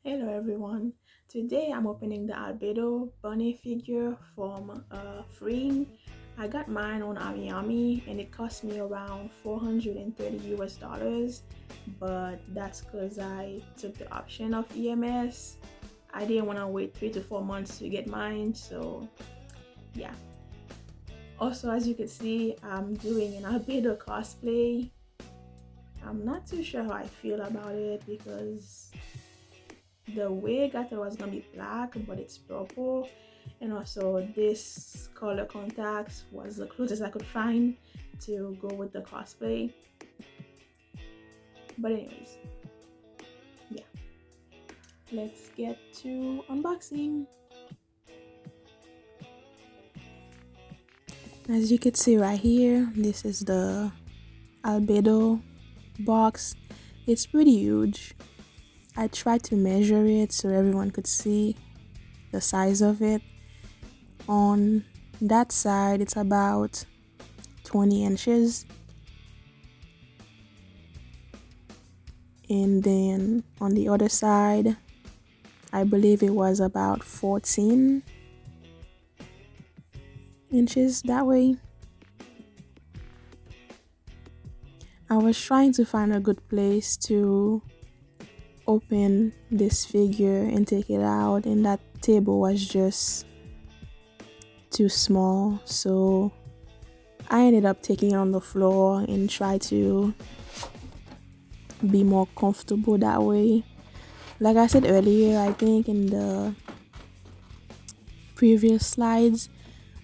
Hello everyone. Today I'm opening the Albedo Bunny figure from Freeing. I got mine on Amiami and it cost me around 430 US dollars, but that's because I took the option of EMS. I didn't want to wait 3 to 4 months to get mine, so yeah. Also, as you can see, I'm doing an Albedo cosplay. I'm not too sure how I feel about it because the wig I thought was gonna be black, but it's purple. And also this color contacts was the closest I could find to go with the cosplay. But anyways, yeah, let's get to unboxing. As you can see right here, this is the Albedo box. It's pretty huge. I tried to measure it so everyone could see the size of it. On that side, it's about 20 inches. And then on the other side, I believe it was about 14 inches that way. I was trying to find a good place to open this figure and take it out, and that table was just too small, so I ended up taking it on the floor and try to be more comfortable that way. Like I said earlier, I think in the previous slides,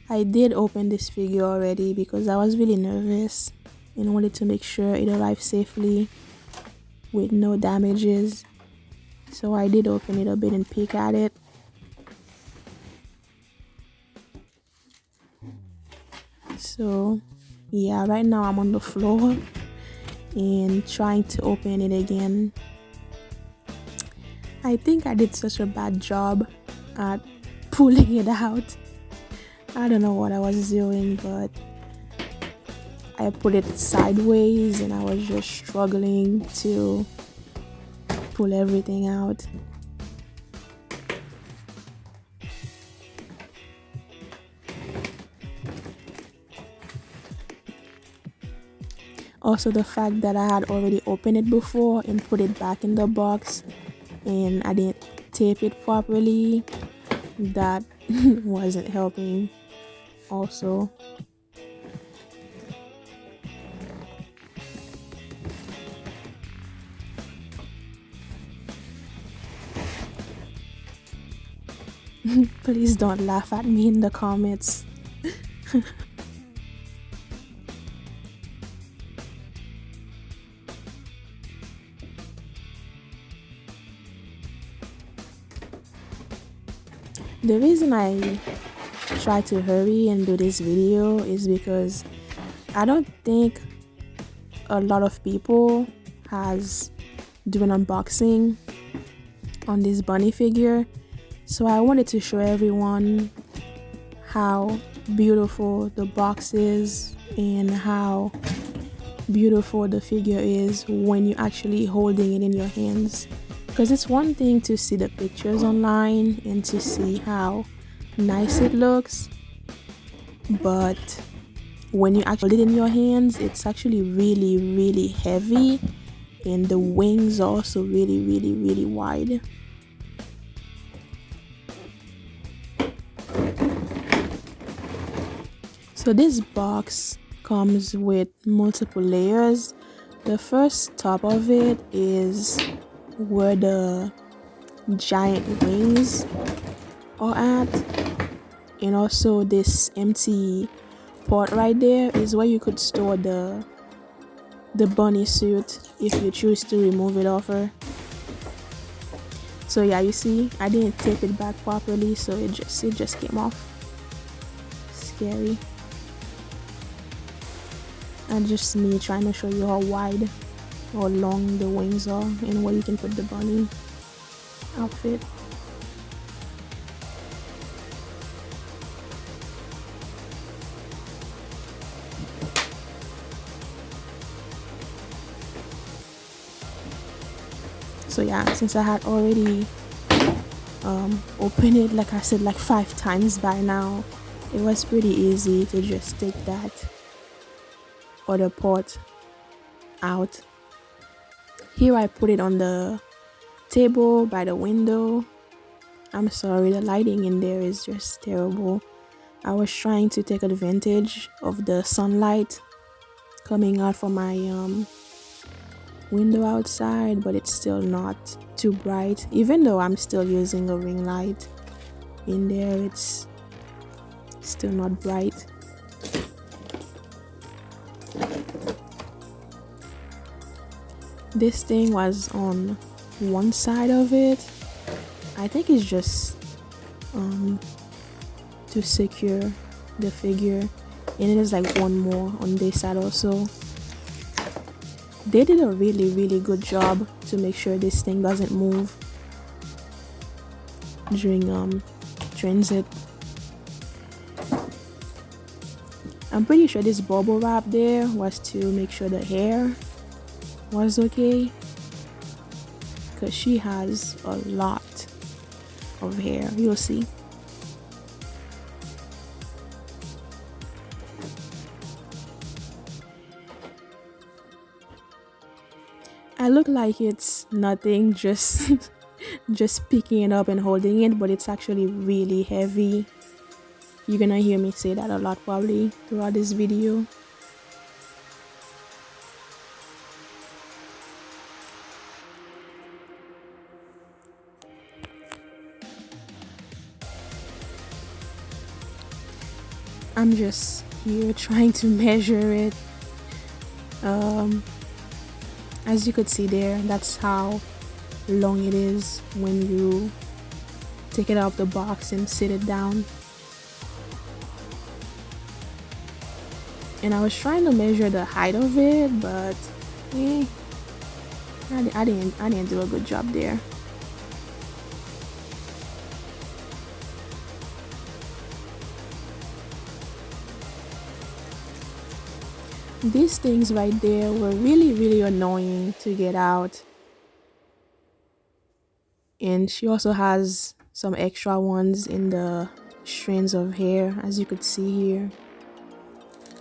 I did open this figure already because I was really nervous and wanted to make sure it arrived safely with no damages. So I did open it a bit and peek at it. So yeah, right now I'm on the floor and trying to open it again. I think I did such a bad job at pulling it out. I don't know what I was doing, but I put it sideways and I was just struggling to pull everything out. Also, the fact that I had already opened it before and put it back in the box and I didn't tape it properly, that wasn't helping also. Please don't laugh at me in the comments. The reason I try to hurry and do this video is because I don't think a lot of people has doing unboxing on this bunny figure, so I wanted to show everyone how beautiful the box is and how beautiful the figure is when you're actually holding it in your hands, because it's one thing to see the pictures online and to see how nice it looks, but when you actually hold it in your hands, it's actually really heavy, and the wings are also really wide. So this box comes with multiple layers. The first top of it is where the giant wings are at, and also this empty part right there is where you could store the bunny suit if you choose to remove it off her. So yeah, you see, I didn't tape it back properly, so it just came off. Scary. And just me trying to show you how wide or long the wings are and where you can put the bunny outfit. So yeah, since I had already open it, like I said, like 5 times by now. It was pretty easy to just take that other pot out. Here I put it on the table by the window. I'm sorry, the lighting in there is just terrible. I was trying to take advantage of the sunlight coming out from my window outside, but it's still not too bright. Even though I'm still using a ring light in there, it's still not bright. This thing was on one side of it. I think it's just to secure the figure, and it is like one more on this side also. They did a really good job to make sure this thing doesn't move during transit. I'm pretty sure this bubble wrap there was to make sure the hair was okay, because she has a lot of hair. You'll see. I look like it's nothing, just just picking it up and holding it, but it's actually really heavy. You're gonna hear me say that a lot probably throughout this video. I'm just here trying to measure it. As you could see there, that's how long it is when you take it out of the box and sit it down. And I was trying to measure the height of it, but I didn't do a good job there. These things right there were really annoying to get out. And she also has some extra ones in the strands of hair, as you could see here.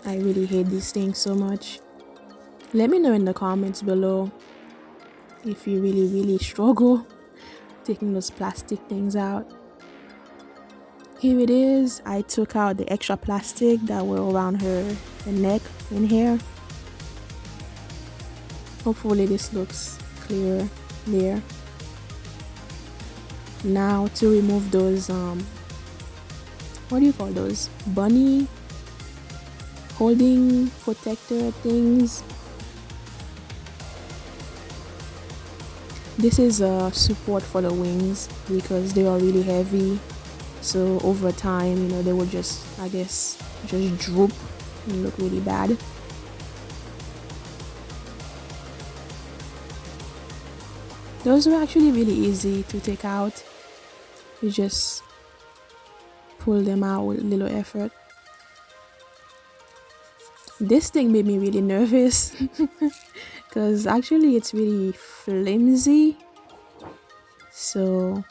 I really hate these things so much. Let me know in the comments below if you really struggle taking those plastic things out. Here it is. I took out the extra plastic that were around her neck and hair. Hopefully this looks clear there. Now to remove those what do you call those, bunny holding protector things. This is a support for the wings because they are really heavy. So over time, you know, they will just, I guess, just droop and look really bad. Those were actually really easy to take out. You just pull them out with little effort. This thing made me really nervous because actually it's really flimsy. So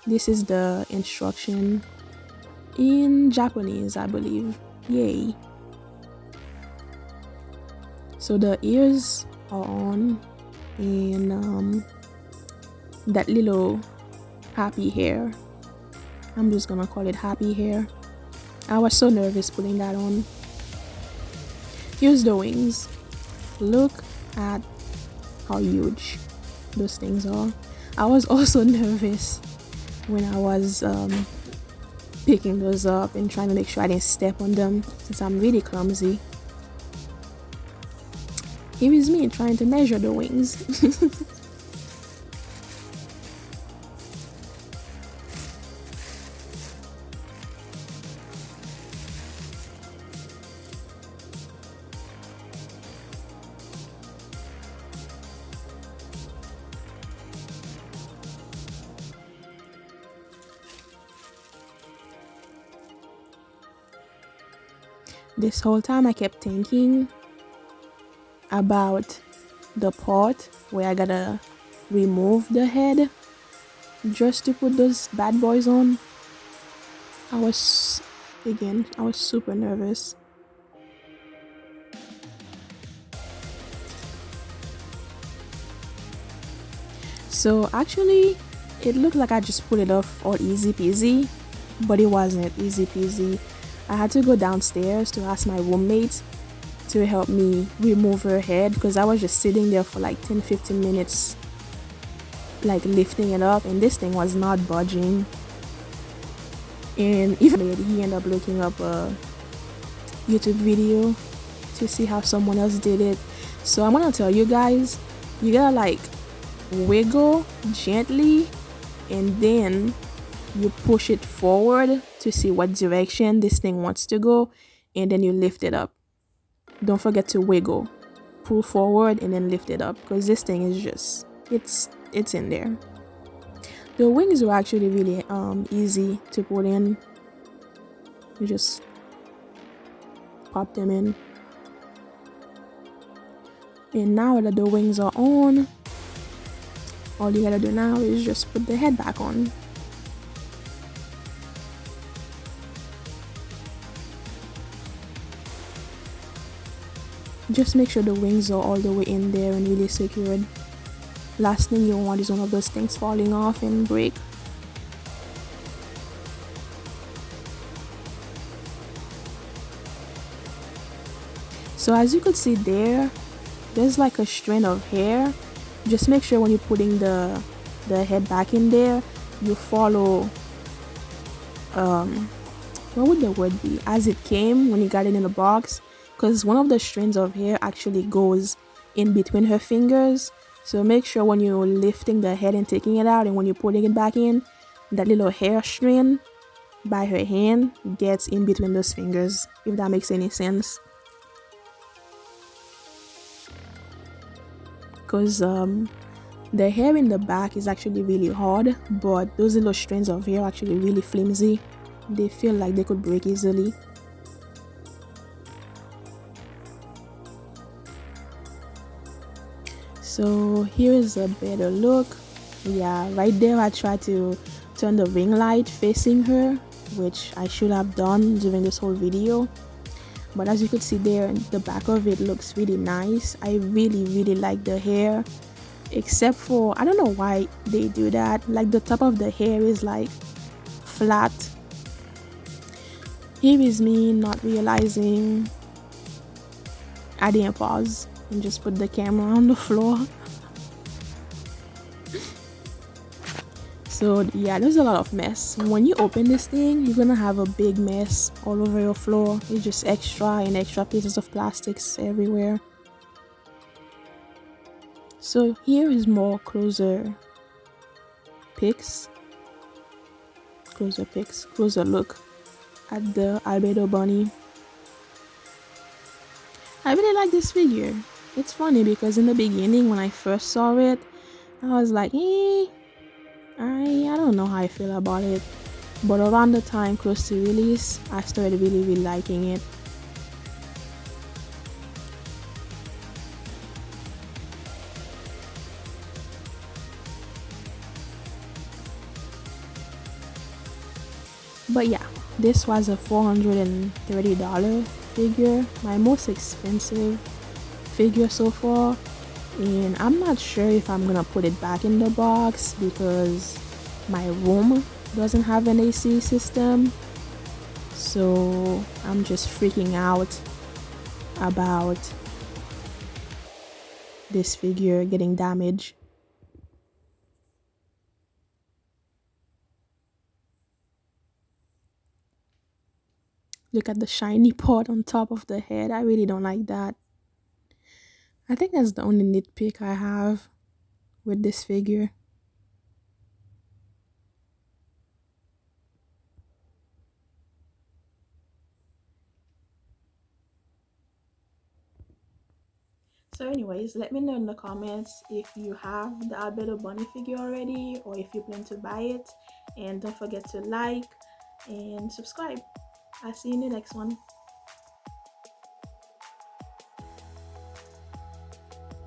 this is the instruction in Japanese, I believe. Yay. So the ears are on, and that little happy hair, I'm just gonna call it happy hair. I was so nervous putting that on. Here's the wings. Look at how huge those things are. I was also nervous when I was picking those up and trying to make sure I didn't step on them, since I'm really clumsy. Here is me trying to measure the wings. This whole time I kept thinking about the part where I gotta remove the head just to put those bad boys on. I was, I was super nervous. So actually, it looked like I just put it off all easy peasy, but it wasn't easy peasy. I had to go downstairs to ask my roommate to help me remove her head because I was just sitting there for like 10-15 minutes, like lifting it up, and this thing was not budging. And even he ended up looking up a YouTube video to see how someone else did it. So I'm gonna tell you guys, you gotta like wiggle gently and then you push it forward to see what direction this thing wants to go, and then you lift it up. Don't forget to wiggle, pull forward and then lift it up because this thing is just it's in there. The wings were actually really easy to put in. You just pop them in, and now that the wings are on, all you gotta do now is just put the head back on. Just make sure the wings are all the way in there and really secured. Last thing you want is one of those things falling off and break. So as you could see there's like a strand of hair. Just make sure when you're putting the head back in there, you follow what would the word be, as it came when you got it in the box, because one of the strands of hair actually goes in between her fingers. So make sure when you're lifting the head and taking it out and when you're putting it back in, that little hair strand by her hand gets in between those fingers, if that makes any sense. Because the hair in the back is actually really hard, but those little strands of hair are actually really flimsy. They feel like they could break easily. So here is a better look. Yeah, right there I tried to turn the ring light facing her, which I should have done during this whole video. But as you could see there, the back of it looks really nice. I really like the hair, except for, I don't know why they do that. Like the top of the hair is like flat. Here is me not realizing I didn't pause and just put the camera on the floor. So yeah, there's a lot of mess. When you open this thing, you're gonna have a big mess all over your floor. It's just extra and extra pieces of plastics everywhere. So here is more closer look at the Albedo Bunny. I really like this figure. It's funny because in the beginning when I first saw it, I was like, I don't know how I feel about it. But around the time close to release, I started really liking it. But yeah, this was a $430 figure, my most expensive figure so far, and I'm not sure if I'm gonna put it back in the box because my room doesn't have an AC system, so I'm just freaking out about this figure getting damaged. Look at the shiny part on top of the head. I really don't like that. I think that's the only nitpick I have with this figure. So anyways, let me know in the comments if you have the Albedo Bunny figure already or if you plan to buy it. And don't forget to like and subscribe. I'll see you in the next one.